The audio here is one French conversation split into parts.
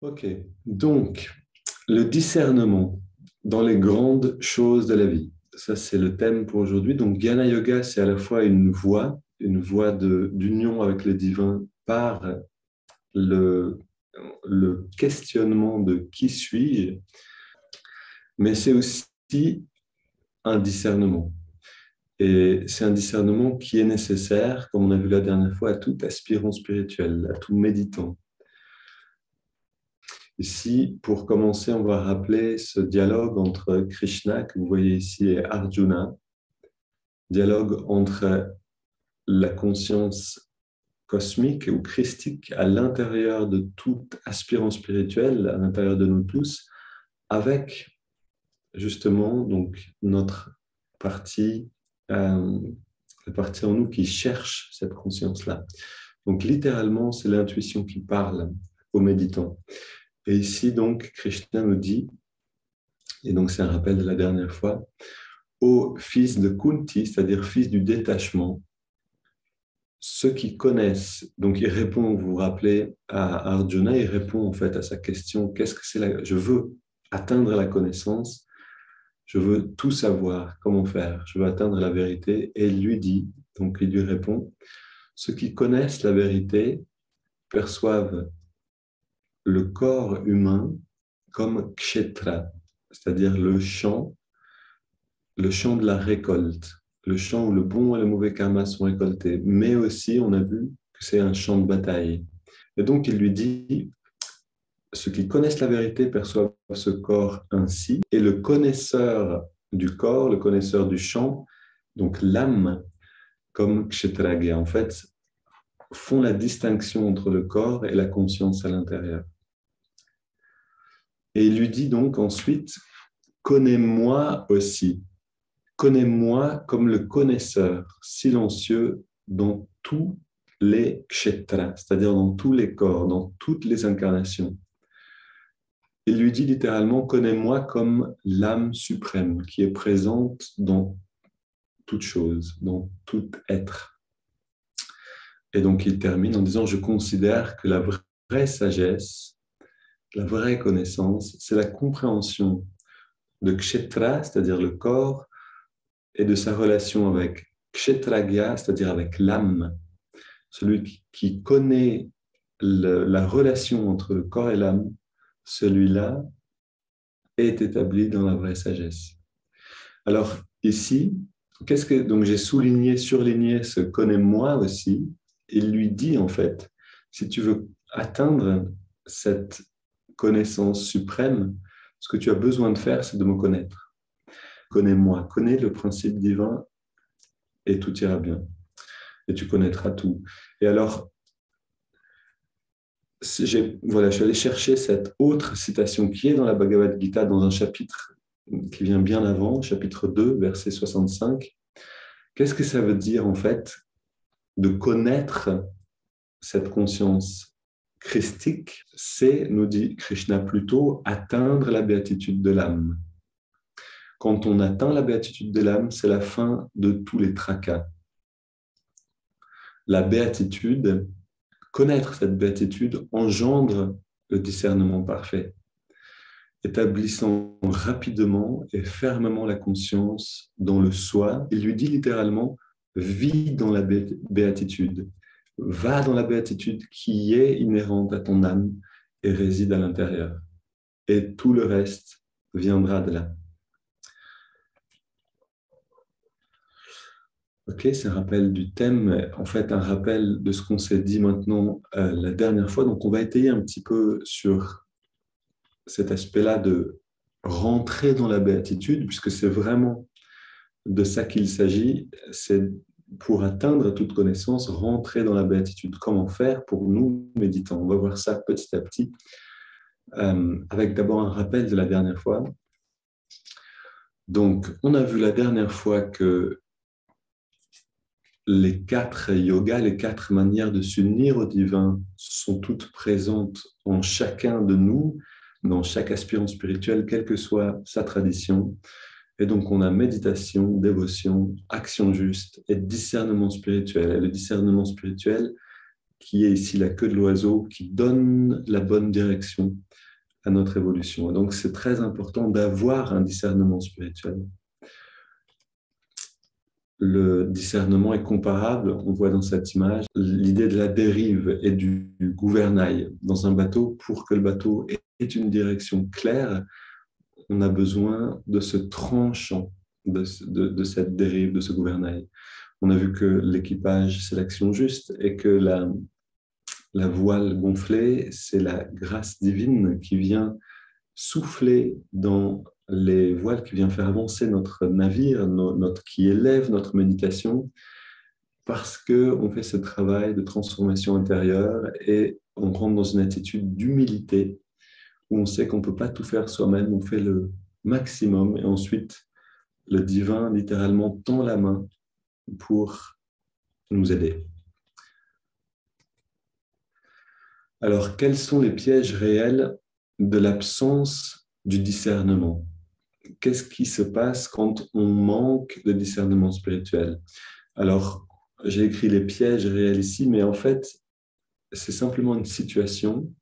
Ok, donc le discernement dans les grandes choses de la vie. Ça, c'est le thème pour aujourd'hui. Donc, Jnana Yoga, c'est à la fois une voie d'union avec le divin par le, le questionnement de qui suis-je, mais c'est aussi un discernement. Et c'est un discernement qui est nécessaire, comme on a vu la dernière fois, à tout aspirant spirituel, à tout méditant. Ici, pour commencer, on va rappeler ce dialogue entre Krishna, que vous voyez ici, et Arjuna, dialogue entre la conscience cosmique ou christique à l'intérieur de tout aspirant spirituel, à l'intérieur de nous tous, avec justement donc notre partie, la partie en nous qui cherche cette conscience-là. Donc littéralement, c'est l'intuition qui parle aux méditants. Et ici, donc, Krishna nous dit, et donc c'est un rappel de la dernière fois, ô fils de Kunti, c'est-à-dire fils du détachement, ceux qui connaissent, donc il répond, vous vous rappelez, à Arjuna, il répond en fait à sa question, qu'est-ce que c'est je veux atteindre la connaissance, je veux tout savoir, comment faire, je veux atteindre la vérité, et il lui dit, donc il lui répond, ceux qui connaissent la vérité perçoivent le corps humain comme kshetra, c'est-à-dire le champ de la récolte, le champ où le bon et le mauvais karma sont récoltés. Mais aussi, on a vu que c'est un champ de bataille. Et donc, il lui dit, ceux qui connaissent la vérité perçoivent ce corps ainsi, et le connaisseur du corps, le connaisseur du champ, donc l'âme, comme kshetragya, en fait, font la distinction entre le corps et la conscience à l'intérieur. Et il lui dit donc ensuite, connais-moi aussi. Connais-moi comme le connaisseur silencieux dans tous les kshetras, c'est-à-dire dans tous les corps, dans toutes les incarnations. Il lui dit littéralement, connais-moi comme l'âme suprême qui est présente dans toute chose, dans tout être. Et donc il termine en disant, je considère que la vraie sagesse, la vraie connaissance, c'est la compréhension de kshetra, c'est-à-dire le corps, et de sa relation avec kshetragya, c'est-à-dire avec l'âme. Celui qui connaît la relation entre le corps et l'âme, celui-là est établi dans la vraie sagesse. Alors ici, donc j'ai surligné ce connais-moi aussi. Il lui dit en fait, si tu veux atteindre cette connaissance suprême, ce que tu as besoin de faire, c'est de me connaître. Connais-moi, connais le principe divin et tout ira bien. Et tu connaîtras tout. Et alors, je suis allé chercher cette autre citation qui est dans la Bhagavad Gita, dans un chapitre qui vient bien avant, chapitre 2, verset 65. Qu'est-ce que ça veut dire en fait de connaître cette conscience christique? C'est, nous dit Krishna plutôt, atteindre la béatitude de l'âme. Quand on atteint la béatitude de l'âme, c'est la fin de tous les tracas. La béatitude, connaître cette béatitude engendre le discernement parfait, établissant rapidement et fermement la conscience dans le soi. Il lui dit littéralement, vis dans la béatitude, va dans la béatitude qui est inhérente à ton âme et réside à l'intérieur. Et tout le reste viendra de là. Ok, c'est un rappel du thème, en fait un rappel de ce qu'on s'est dit maintenant la dernière fois. Donc on va étayer un petit peu sur cet aspect-là de rentrer dans la béatitude, puisque c'est vraiment de ça qu'il s'agit, c'est pour atteindre toute connaissance, rentrer dans la béatitude. Comment faire pour nous méditants? On va voir ça petit à petit, avec d'abord un rappel de la dernière fois. Donc, on a vu la dernière fois que les 4 yogas, les 4 manières de s'unir au divin sont toutes présentes en chacun de nous, dans chaque aspirant spirituel, quelle que soit sa tradition. Et donc, on a méditation, dévotion, action juste et discernement spirituel. Et le discernement spirituel qui est ici la queue de l'oiseau, qui donne la bonne direction à notre évolution. Et donc, c'est très important d'avoir un discernement spirituel. Le discernement est comparable, on voit dans cette image, l'idée de la dérive et du gouvernail dans un bateau. Pour que le bateau ait une direction claire, on a besoin de ce tranchant de cette dérive, de ce gouvernail. On a vu que l'équipage, c'est l'action juste et que la voile gonflée, c'est la grâce divine qui vient souffler dans les voiles, qui vient faire avancer notre navire, qui élève notre méditation, parce qu'on fait ce travail de transformation intérieure et on rentre dans une attitude d'humilité où on sait qu'on ne peut pas tout faire soi-même, on fait le maximum et ensuite le divin littéralement tend la main pour nous aider. Alors, quels sont les pièges réels de l'absence du discernement? Qu'est-ce qui se passe quand on manque de discernement spirituel? Alors, j'ai écrit les pièges réels ici, mais en fait, c'est simplement une situation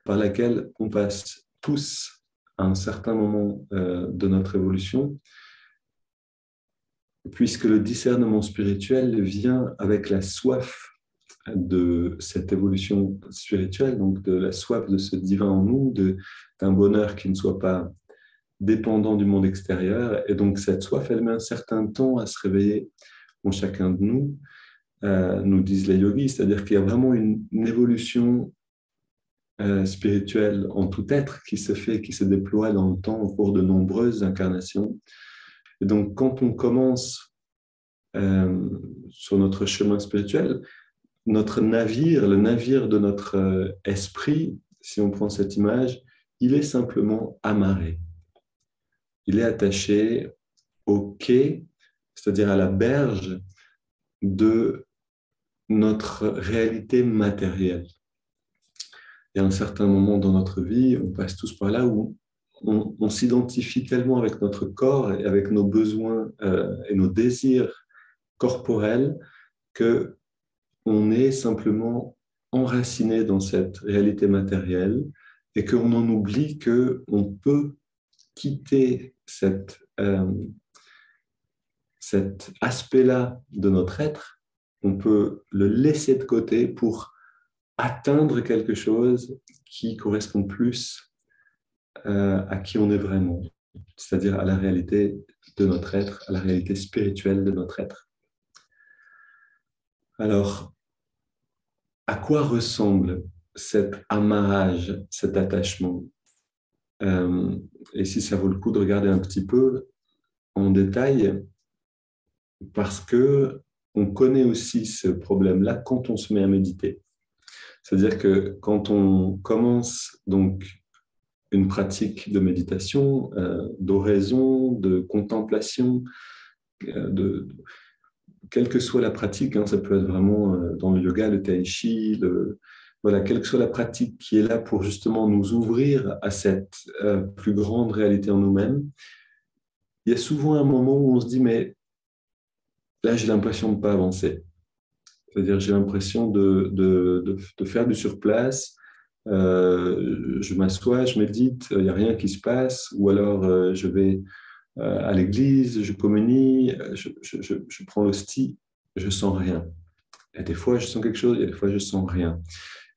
par laquelle on passe tous à un certain moment de notre évolution, puisque le discernement spirituel vient avec la soif de cette évolution spirituelle, donc de la soif de ce divin en nous, d'un bonheur qui ne soit pas dépendant du monde extérieur. Et donc, cette soif, elle met un certain temps à se réveiller en chacun de nous, nous disent les yogis, c'est-à-dire qu'il y a vraiment une évolution spirituelle en tout être qui se fait, qui se déploie dans le temps au cours de nombreuses incarnations. Et donc, quand on commence sur notre chemin spirituel, notre navire, le navire de notre esprit, si on prend cette image, il est simplement amarré. Il est attaché au quai, c'est-à-dire à la berge de notre réalité matérielle. Il y a un certain moment dans notre vie, on passe tous par là où on s'identifie tellement avec notre corps et avec nos besoins et nos désirs corporels que on est simplement enraciné dans cette réalité matérielle et qu'on en oublie qu'on peut quitter cet aspect-là de notre être, on peut le laisser de côté pour atteindre quelque chose qui correspond plus à qui on est vraiment, c'est-à-dire à la réalité de notre être, à la réalité spirituelle de notre être. Alors, à quoi ressemble cet amarrage, cet attachement? Et si ça vaut le coup de regarder un petit peu en détail, parce que on connaît aussi ce problème-là quand on se met à méditer. C'est-à-dire que quand on commence donc une pratique de méditation, d'oraison, de contemplation, quelle que soit la pratique, ça peut être vraiment dans le yoga, le tai chi, voilà, quelle que soit la pratique qui est là pour justement nous ouvrir à cette plus grande réalité en nous-mêmes, il y a souvent un moment où on se dit, mais là, j'ai l'impression de ne pas avancer. C'est-à-dire, j'ai l'impression de faire du surplace. Je m'assois, je médite, il n'y a rien qui se passe. Ou alors, je vais à l'église, je communie, je prends l'hostie, je sens rien. Et des fois, je sens quelque chose, et des fois, je sens rien.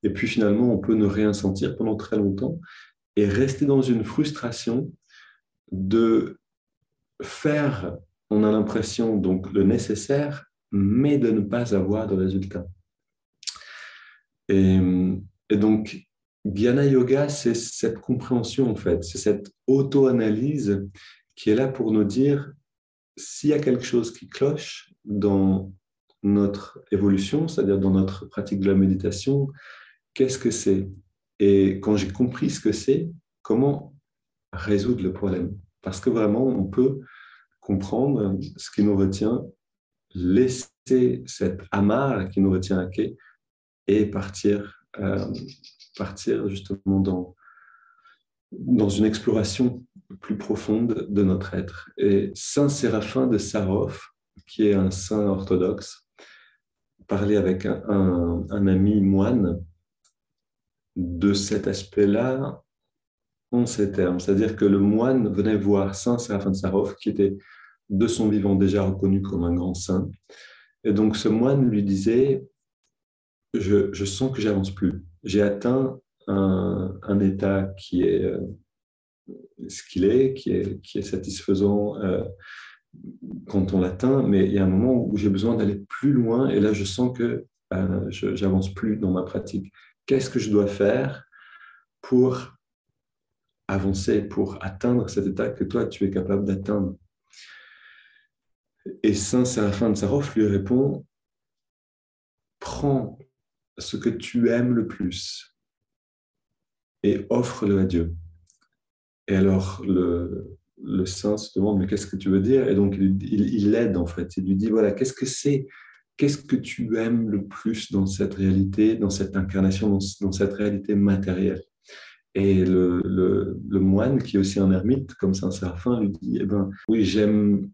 Et puis, finalement, on peut ne rien sentir pendant très longtemps et rester dans une frustration de faire, on a l'impression, donc le nécessaire, mais de ne pas avoir de résultat. Et donc, Jnana Yoga, c'est cette compréhension, en fait, c'est cette auto-analyse qui est là pour nous dire s'il y a quelque chose qui cloche dans notre évolution, c'est-à-dire dans notre pratique de la méditation, qu'est-ce que c'est? Et quand j'ai compris ce que c'est, comment résoudre le problème? Parce que vraiment, on peut comprendre ce qui nous retient, laisser cette amarre qui nous retient à quai et partir justement dans une exploration plus profonde de notre être. Et Saint Séraphin de Sarov, qui est un saint orthodoxe, parlé avec un ami moine de cet aspect-là en ces termes. C'est-à-dire que le moine venait voir Saint Séraphin de Sarov, qui était de son vivant déjà reconnu comme un grand saint. Et donc ce moine lui disait, je sens que j'avance plus. J'ai atteint un état qui est ce qu'il est, qui est satisfaisant quand on l'atteint, mais il y a un moment où j'ai besoin d'aller plus loin et là je sens que je n'avance plus dans ma pratique. Qu'est-ce que je dois faire pour avancer, pour atteindre cet état que toi tu es capable d'atteindre? Et Saint Séraphin de Sarov lui répond, prends ce que tu aimes le plus et offre-le à Dieu. Et alors, le saint se demande, mais qu'est-ce que tu veux dire? Et donc, il l'aide, en fait. Il lui dit, voilà, qu'est-ce que c'est? Qu'est-ce que tu aimes le plus dans cette réalité, dans cette incarnation, dans cette réalité matérielle? Et le moine, qui est aussi un ermite, comme Saint Séraphin, lui dit, eh ben, oui, j'aime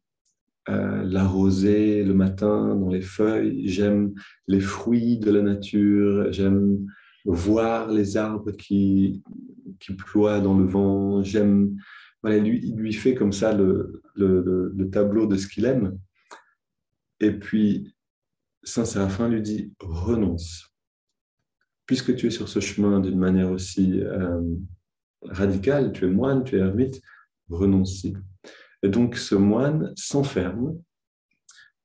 la rosée le matin dans les feuilles, j'aime les fruits de la nature, j'aime voir les arbres qui ploient dans le vent, j'aime... Voilà, il lui fait comme ça le tableau de ce qu'il aime. Et puis, Saint Séraphin lui dit, renonce. Puisque tu es sur ce chemin d'une manière aussi radicale, tu es moine, tu es ermite, renonce-y. Et donc, ce moine s'enferme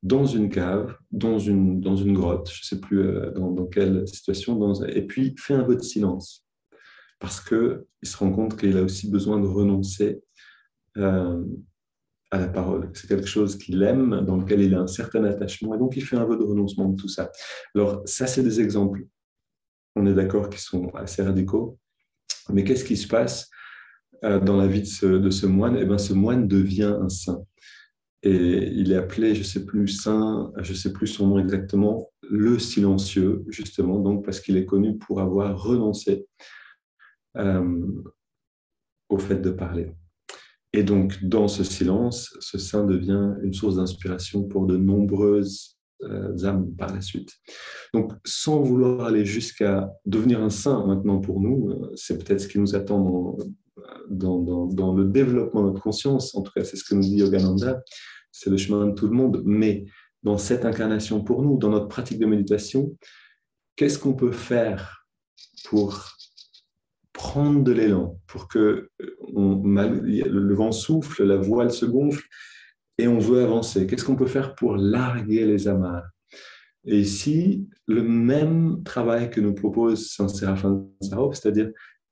dans une cave, dans une grotte, je ne sais plus dans quelle situation, et puis fait un peu de silence, parce qu'il se rend compte qu'il a aussi besoin de renoncer à la parole. C'est quelque chose qu'il aime, dans lequel il a un certain attachement, et donc il fait un peu de renoncement de tout ça. Alors ça, c'est des exemples, on est d'accord, qui sont assez radicaux, mais qu'est-ce qui se passe dans la vie de ce moine? Eh bien, ce moine devient un saint. Et il est appelé, je ne sais plus, saint, je ne sais plus son nom exactement, le silencieux, justement, donc parce qu'il est connu pour avoir renoncé au fait de parler. Et donc, dans ce silence, ce saint devient une source d'inspiration pour de nombreuses âmes par la suite. Donc, sans vouloir aller jusqu'à devenir un saint maintenant pour nous, c'est peut-être ce qui nous attend dans le développement de notre conscience, en tout cas c'est ce que nous dit Yogananda, c'est le chemin de tout le monde, mais dans cette incarnation pour nous, dans notre pratique de méditation, qu'est-ce qu'on peut faire pour prendre de l'élan, pour que le vent souffle, la voile se gonfle et on veut avancer? Qu'est-ce qu'on peut faire pour larguer les amarres? Et ici, le même travail que nous propose Saint Séraphin de Sarov, c'est-à-dire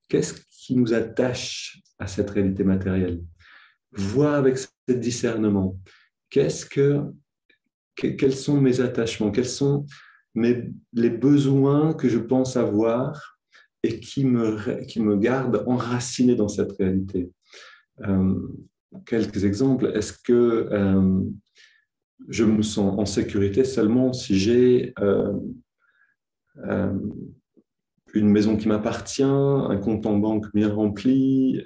qu'est-ce qui nous attache à cette réalité matérielle? Voir avec ce discernement, quels sont mes attachements, quels sont les besoins que je pense avoir et qui me gardent enraciné dans cette réalité. Quelques exemples. Est-ce que je me sens en sécurité seulement si j'ai une maison qui m'appartient, un compte en banque bien rempli,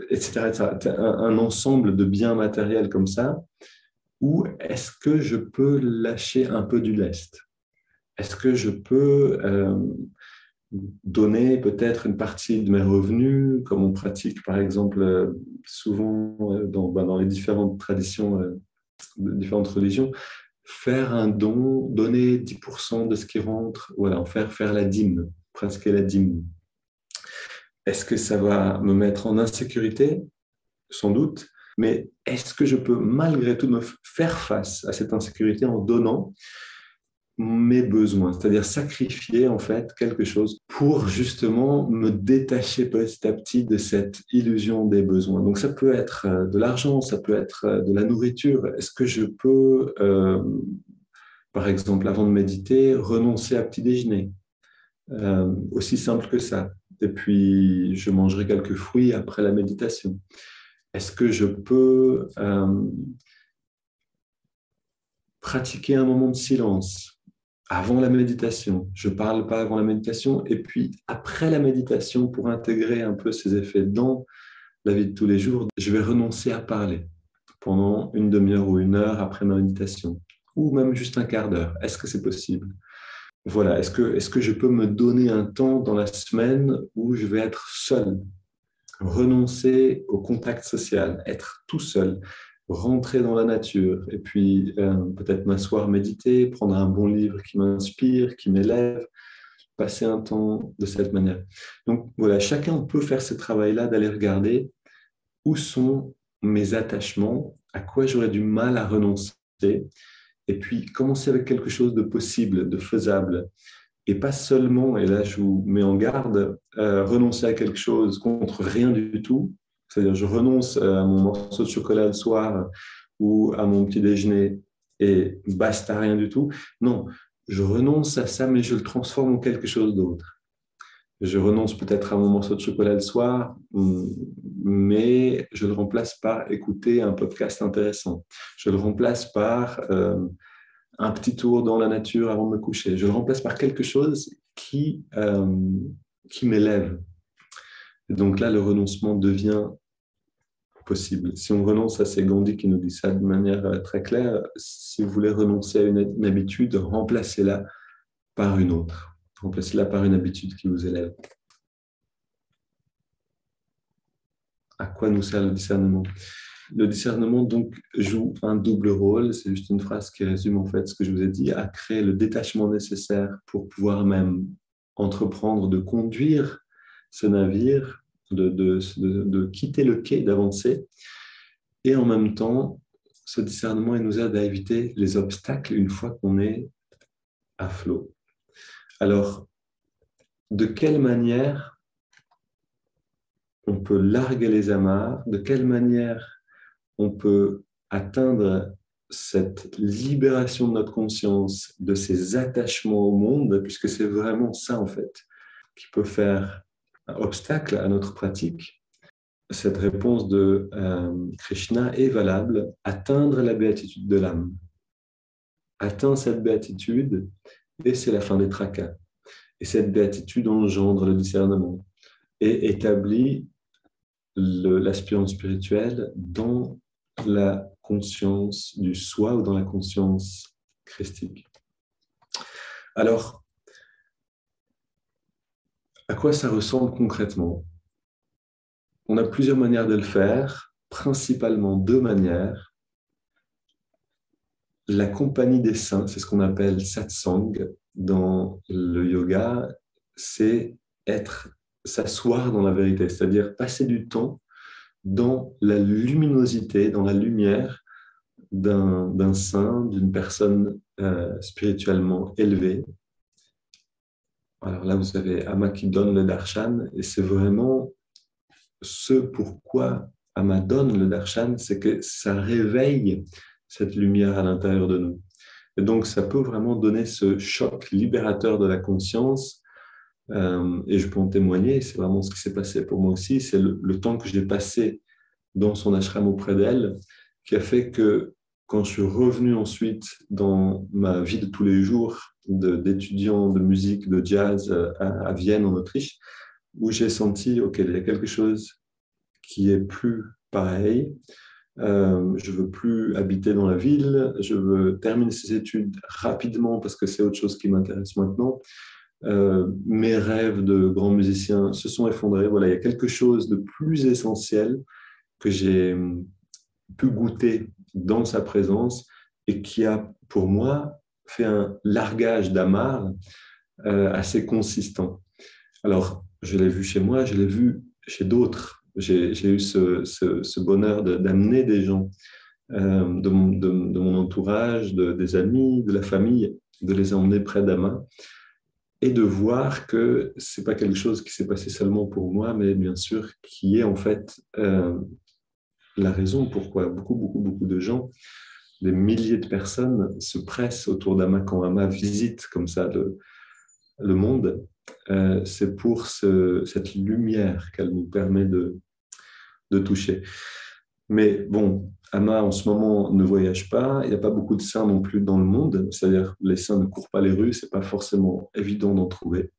etc., un ensemble de biens matériels comme ça, ou est-ce que je peux lâcher un peu du lest? Est-ce que je peux donner peut-être une partie de mes revenus, comme on pratique par exemple souvent dans les différentes traditions, différentes religions, faire un don, donner 10% de ce qui rentre, voilà, faire la dîme, presque la dîme. Est-ce que ça va me mettre en insécurité? Sans doute, mais est-ce que je peux malgré tout me faire face à cette insécurité en donnant mes besoins, c'est-à-dire sacrifier en fait quelque chose pour justement me détacher petit à petit de cette illusion des besoins. Donc ça peut être de l'argent, ça peut être de la nourriture. Est-ce que je peux, par exemple, avant de méditer, renoncer à petit déjeuner? Aussi simple que ça. Et puis, je mangerai quelques fruits après la méditation. Est-ce que je peux pratiquer un moment de silence avant la méditation? Je ne parle pas avant la méditation. Et puis, après la méditation, pour intégrer un peu ces effets dans la vie de tous les jours, je vais renoncer à parler pendant une demi-heure ou une heure après ma méditation. ou même juste un quart d'heure. Est-ce que c'est possible? Voilà, est-ce que je peux me donner un temps dans la semaine où je vais être seul, renoncer au contact social, être tout seul, rentrer dans la nature et puis peut-être m'asseoir, méditer, prendre un bon livre qui m'inspire, qui m'élève, passer un temps de cette manière. Donc voilà, chacun peut faire ce travail-là d'aller regarder où sont mes attachements, à quoi j'aurais du mal à renoncer, et puis commencer avec quelque chose de possible, de faisable. Et pas seulement, et là je vous mets en garde, renoncer à quelque chose contre rien du tout. C'est-à-dire je renonce à mon morceau de chocolat le soir ou à mon petit déjeuner et basta, rien du tout. Non, je renonce à ça, mais je le transforme en quelque chose d'autre. Je renonce peut-être à mon morceau de chocolat le soir, mais je le remplace par écouter un podcast intéressant. Je le remplace par un petit tour dans la nature avant de me coucher. Je le remplace par quelque chose qui m'élève. Et donc là, le renoncement devient possible. Si on renonce à, c'est Gandhi qui nous dit ça de manière très claire, si vous voulez renoncer à une habitude, remplacez-la par une autre. Remplacez-la par une habitude qui vous élève. À quoi nous sert le discernement? Le discernement, donc, joue un double rôle. C'est juste une phrase qui résume, en fait, ce que je vous ai dit, à créer le détachement nécessaire pour pouvoir même entreprendre de conduire ce navire, de quitter le quai, d'avancer. Et en même temps, ce discernement, il nous aide à éviter les obstacles une fois qu'on est à flot. Alors, de quelle manière on peut larguer les amarres? De quelle manière on peut atteindre cette libération de notre conscience, de ces attachements au monde, puisque c'est vraiment ça, en fait, qui peut faire un obstacle à notre pratique? Cette réponse de Krishna est valable: atteindre la béatitude de l'âme. Atteins cette béatitude et c'est la fin des tracas. Et cette béatitude engendre le discernement et établit l'aspirance spirituelle dans la conscience du soi ou dans la conscience christique. Alors, à quoi ça ressemble concrètement? On a plusieurs manières de le faire, principalement deux manières. La compagnie des saints, c'est ce qu'on appelle satsang dans le yoga, c'est s'asseoir dans la vérité, c'est-à-dire passer du temps dans la luminosité, dans la lumière d'un saint, d'une personne spirituellement élevée. Alors là, vous avez Amma qui donne le darshan, et c'est vraiment ce pourquoi Amma donne le darshan, c'est que ça réveille cette lumière à l'intérieur de nous. Et donc, ça peut vraiment donner ce choc libérateur de la conscience. Et je peux en témoigner, c'est vraiment ce qui s'est passé pour moi aussi. C'est le temps que j'ai passé dans son ashram auprès d'elle qui a fait que quand je suis revenu ensuite dans ma vie de tous les jours d'étudiant de musique, de jazz à Vienne, en Autriche, où j'ai senti, OK, il y a quelque chose qui est plus pareil. Je veux plus habiter dans la ville, je veux terminer ces études rapidement parce que c'est autre chose qui m'intéresse maintenant. Mes rêves de grand musicien se sont effondrés. Voilà, il y a quelque chose de plus essentiel que j'ai pu goûter dans sa présence et qui a, pour moi, fait un largage d'amarre assez consistant. Alors, je l'ai vu chez moi, je l'ai vu chez d'autres. J'ai eu ce bonheur d'amener des gens de mon entourage, des amis, de la famille, de les emmener près d'Ama et de voir que ce n'est pas quelque chose qui s'est passé seulement pour moi, mais bien sûr qui est en fait la raison pourquoi beaucoup de gens, des milliers de personnes se pressent autour d'Ama quand Ama visite comme ça le monde. C'est pour cette lumière qu'elle nous permet de toucher. Mais bon, Ama en ce moment ne voyage pas, il n'y a pas beaucoup de saints non plus dans le monde, c'est-à-dire les saints ne courent pas les rues, c'est pas forcément évident d'en trouver.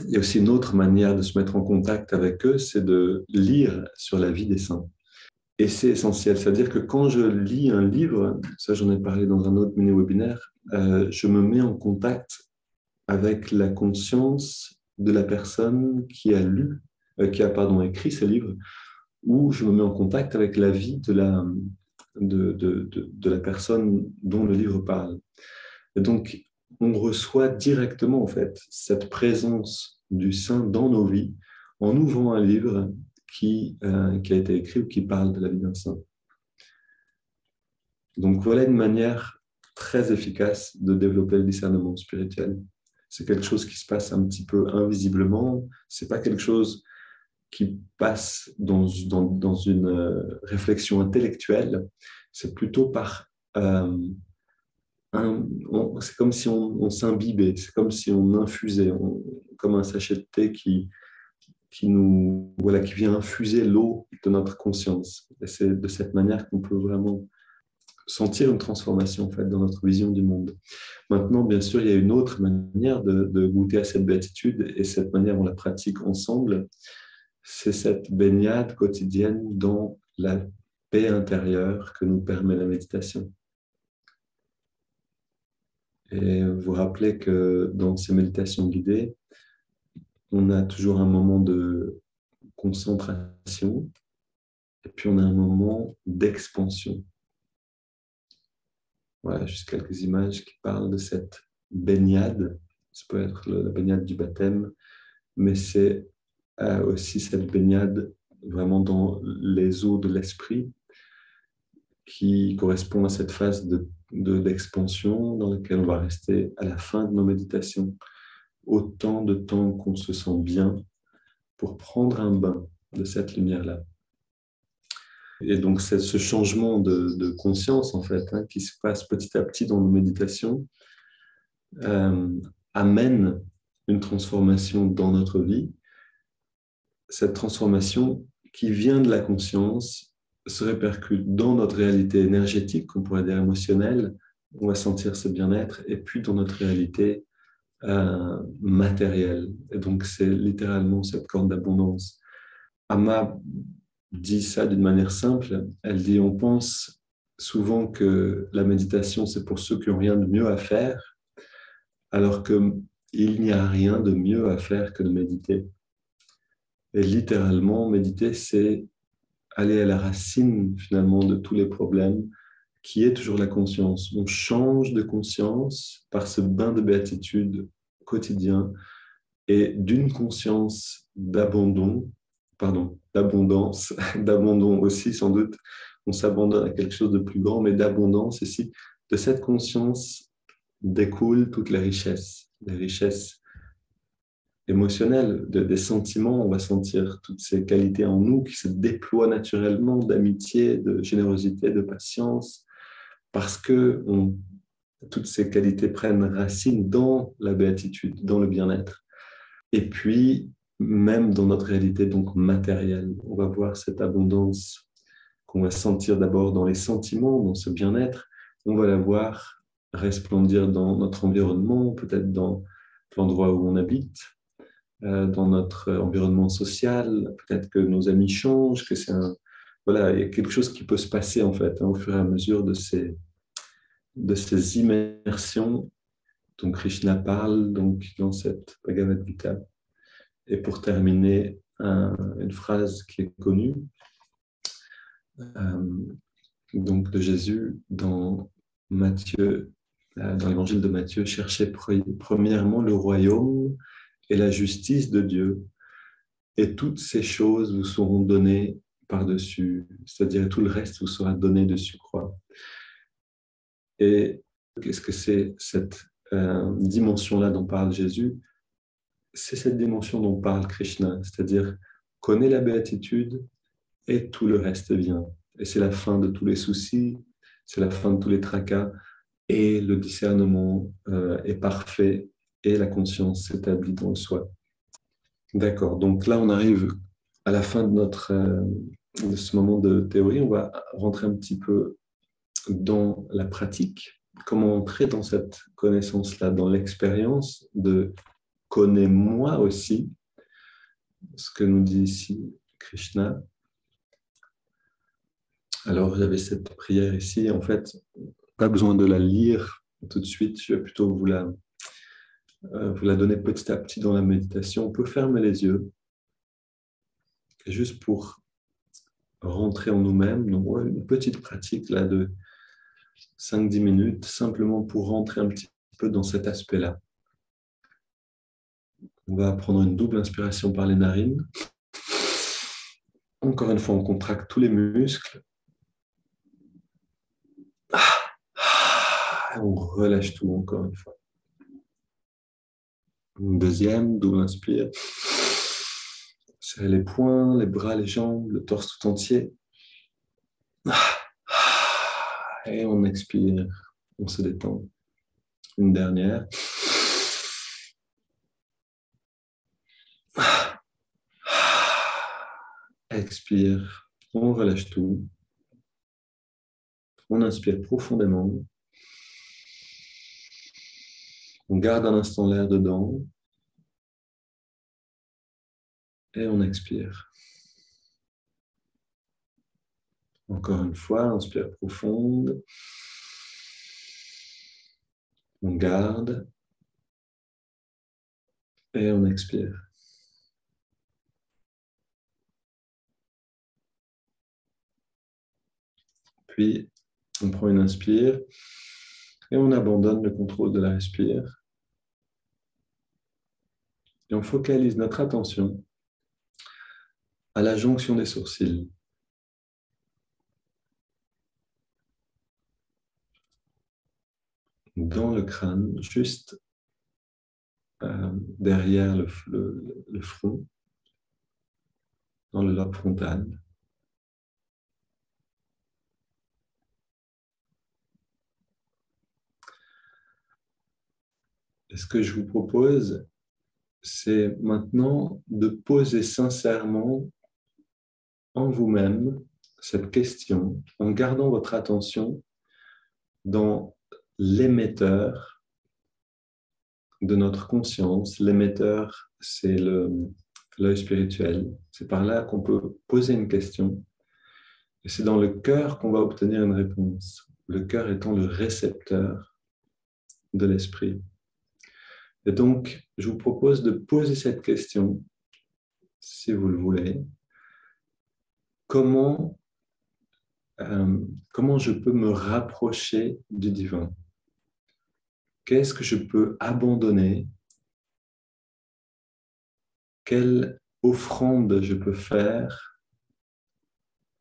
Il y a aussi une autre manière de se mettre en contact avec eux, c'est de lire sur la vie des saints. Et c'est essentiel, c'est-à-dire que quand je lis un livre, ça j'en ai parlé dans un autre mini-webinaire, je me mets en contact avec la conscience de la personne qui a lu, qui a écrit ce livre, ou je me mets en contact avec la vie de la personne dont le livre parle. Et donc, on reçoit directement, en fait, cette présence du saint dans nos vies en ouvrant un livre qui a été écrit ou qui parle de la vie d'un saint. Donc, voilà une manière très efficace de développer le discernement spirituel. C'est quelque chose qui se passe un petit peu invisiblement. C'est pas quelque chose qui passe dans une réflexion intellectuelle. C'est plutôt par c'est comme si on s'imbibait, c'est comme si on infusait, comme un sachet de thé qui vient infuser l'eau de notre conscience. Et c'est de cette manière qu'on peut vraiment sentir une transformation en fait, dans notre vision du monde. Maintenant, bien sûr, il y a une autre manière de goûter à cette béatitude, et cette manière, on la pratique ensemble, c'est cette baignade quotidienne dans la paix intérieure que nous permet la méditation. Et vous rappelez que dans ces méditations guidées, on a toujours un moment de concentration et puis on a un moment d'expansion. Voilà, juste quelques images qui parlent de cette baignade. Ça peut être la baignade du baptême, mais c'est aussi cette baignade vraiment dans les eaux de l'esprit qui correspond à cette phase d'expansion dans laquelle on va rester à la fin de nos méditations, autant de temps qu'on se sent bien pour prendre un bain de cette lumière-là. Et donc, c'est ce changement de conscience, en fait, qui se passe petit à petit dans nos méditations, amène une transformation dans notre vie. Cette transformation qui vient de la conscience se répercute dans notre réalité énergétique, qu'on pourrait dire émotionnelle, on va sentir ce bien-être, et puis dans notre réalité matérielle. Et donc, c'est littéralement cette corde d'abondance. Amma dit ça d'une manière simple. Elle dit, on pense souvent que la méditation, c'est pour ceux qui n'ont rien de mieux à faire, alors qu'il n'y a rien de mieux à faire que de méditer. Et littéralement, méditer, c'est aller à la racine, finalement, de tous les problèmes, qui est toujours la conscience. On change de conscience par ce bain de béatitude quotidien et d'une conscience d'abandon, d'abondance, d'abandon aussi sans doute, on s'abandonne à quelque chose de plus grand, mais d'abondance ici. De cette conscience découlent toutes les richesses émotionnelles, des sentiments. On va sentir toutes ces qualités en nous qui se déploient naturellement d'amitié, de générosité, de patience, parce que toutes ces qualités prennent racine dans la béatitude, dans le bien-être. Et puis, même dans notre réalité donc matérielle, on va voir cette abondance qu'on va sentir d'abord dans les sentiments, dans ce bien-être. On va la voir resplendir dans notre environnement, peut-être dans l'endroit où on habite, dans notre environnement social. Peut-être que nos amis changent, que voilà, il y a quelque chose qui peut se passer en fait au fur et à mesure de ces immersions dont Krishna parle donc dans cette Bhagavad Gita. Et pour terminer, une phrase qui est connue donc de Jésus dans Matthieu, dans l'évangile de Matthieu, cherchez premièrement le royaume et la justice de Dieu, et toutes ces choses vous seront données par-dessus, c'est-à-dire tout le reste vous sera donné dessus croix. Et qu'est-ce que c'est cette dimension-là dont parle Jésus? C'est cette dimension dont parle Krishna, c'est-à-dire connais la béatitude et tout le reste vient. Et c'est la fin de tous les soucis, c'est la fin de tous les tracas, et le discernement est parfait et la conscience s'établit dans le soi. D'accord, donc là on arrive à la fin de ce moment de théorie. On va rentrer un petit peu dans la pratique. Comment entrer dans cette connaissance-là, dans l'expérience de connais-moi aussi, ce que nous dit ici Krishna. Alors, j'avais cette prière ici. En fait, pas besoin de la lire tout de suite. Je vais plutôt vous la donner petit à petit dans la méditation. On peut fermer les yeux, juste pour rentrer en nous-mêmes. Donc, ouais, une petite pratique là de 5-10 minutes, simplement pour rentrer un petit peu dans cet aspect-là. On va prendre une double inspiration par les narines. Encore une fois, on contracte tous les muscles. On relâche tout encore une fois. Une deuxième, double inspire. Serrez les poings, les bras, les jambes, le torse tout entier. Et on expire, on se détend. Une dernière. Expire, on relâche tout. On inspire profondément. On garde un instant l'air dedans. Et on expire. Encore une fois, inspire profonde. On garde. Et on expire. Puis, on prend une inspire. Et on abandonne le contrôle de la respire. Et on focalise notre attention à la jonction des sourcils. Dans le crâne, juste derrière le front, dans le lobe frontal. Et ce que je vous propose, c'est maintenant de poser sincèrement en vous-même cette question en gardant votre attention dans l'émetteur de notre conscience. L'émetteur, c'est l'œil spirituel. C'est par là qu'on peut poser une question. Et c'est dans le cœur qu'on va obtenir une réponse. Le cœur étant le récepteur de l'esprit. Et donc, je vous propose de poser cette question, si vous le voulez. Comment je peux me rapprocher du divin? Qu'est-ce que je peux abandonner? Quelle offrande je peux faire?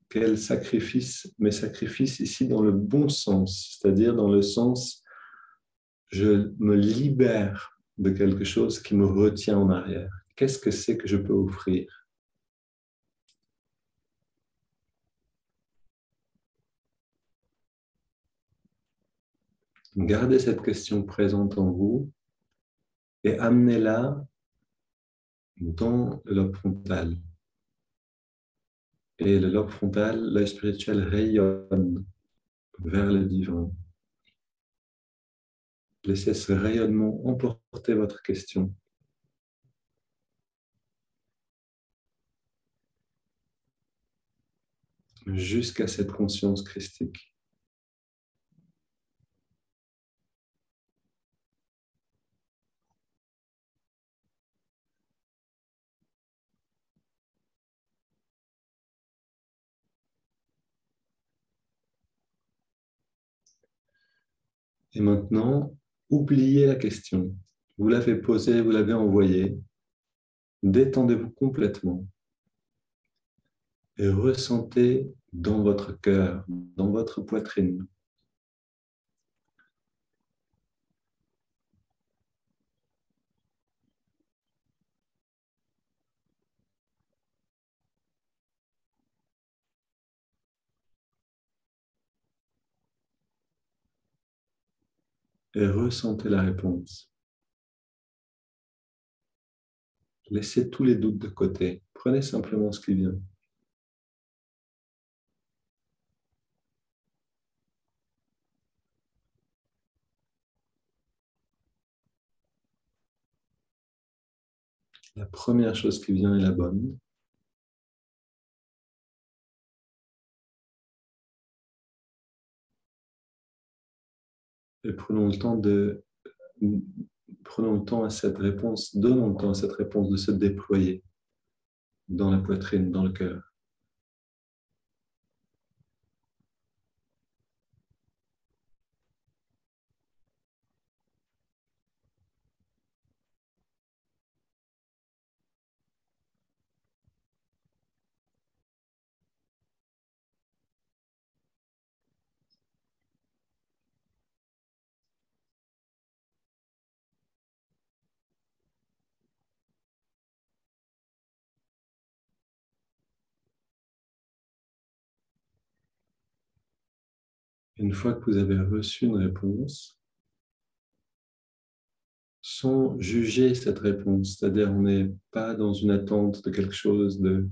Quel sacrifice? Mes sacrifices ici dans le bon sens, c'est-à-dire dans le sens, je me libère de quelque chose qui me retient en arrière. Qu'est-ce que c'est que je peux offrir? Gardez cette question présente en vous et amenez-la dans le lobe frontal. Et le lobe frontal, l'œil spirituel rayonne vers le divin. Laissez ce rayonnement emporter votre question. Jusqu'à cette conscience christique. Et maintenant, oubliez la question. Vous l'avez posée, vous l'avez envoyée. Détendez-vous complètement et ressentez dans votre cœur, dans votre poitrine. Et ressentez la réponse. Laissez tous les doutes de côté. Prenez simplement ce qui vient. La première chose qui vient est la bonne. Et prenons le temps à cette réponse, donnons le temps à cette réponse de se déployer dans la poitrine, dans le cœur. Une fois que vous avez reçu une réponse, sans juger cette réponse, c'est-à-dire on n'est pas dans une attente de quelque chose de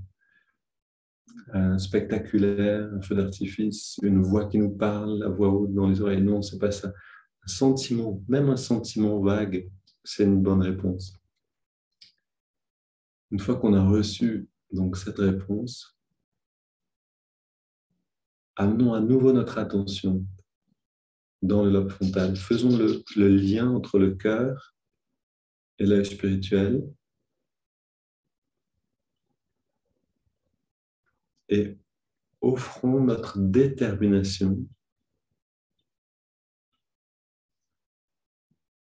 spectaculaire, un feu d'artifice, une voix qui nous parle, la voix haute dans les oreilles. Non, c'est pas ça. Un sentiment, même un sentiment vague, c'est une bonne réponse. Une fois qu'on a reçu donc cette réponse, amenons à nouveau notre attention dans le lobe frontal. Faisons le lien entre le cœur et l'œil spirituel et offrons notre détermination,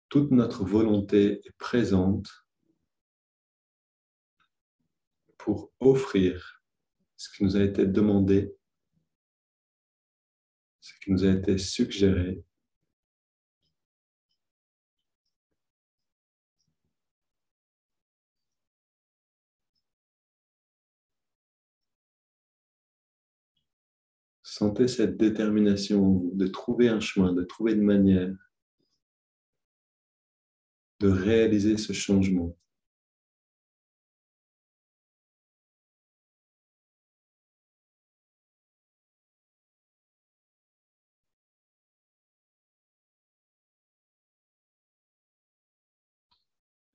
toute notre volonté est présente pour offrir ce qui nous a été demandé, ce qui nous a été suggéré. Sentez cette détermination de trouver un chemin, de trouver une manière de réaliser ce changement.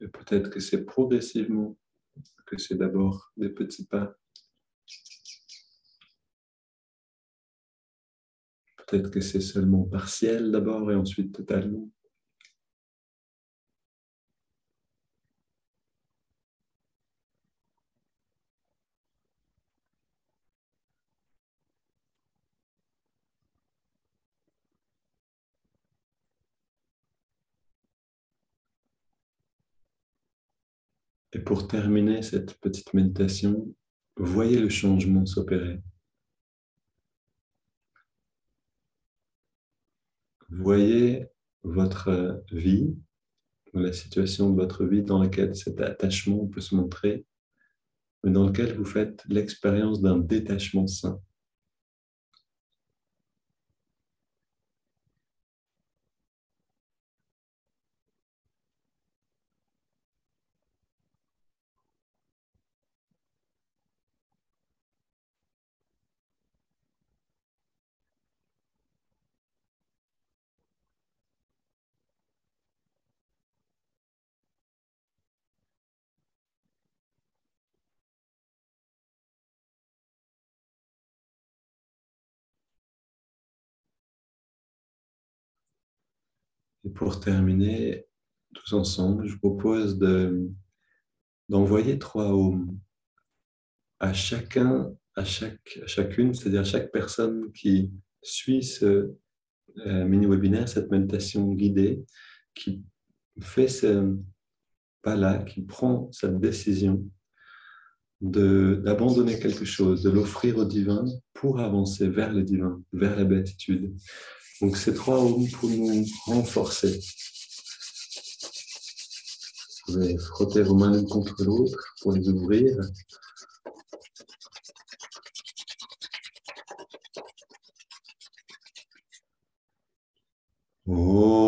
Et peut-être que c'est progressivement, que c'est d'abord des petits pas. Peut-être que c'est seulement partiel d'abord et ensuite totalement. Et pour terminer cette petite méditation, voyez le changement s'opérer. Voyez votre vie, la situation de votre vie dans laquelle cet attachement peut se montrer, mais dans lequel vous faites l'expérience d'un détachement sain. Et pour terminer, tous ensemble, je vous propose d'envoyer 3 ohms à chacun, à chacune, c'est-à-dire à chaque personne qui suit ce mini-webinaire, cette méditation guidée, qui fait ce pas-là, qui prend cette décision d'abandonner quelque chose, de l'offrir au divin pour avancer vers le divin, vers la béatitude. Donc ces 3 ohms pour nous renforcer. Vous pouvez frotter vos mains l'une contre l'autre pour les ouvrir. Oh.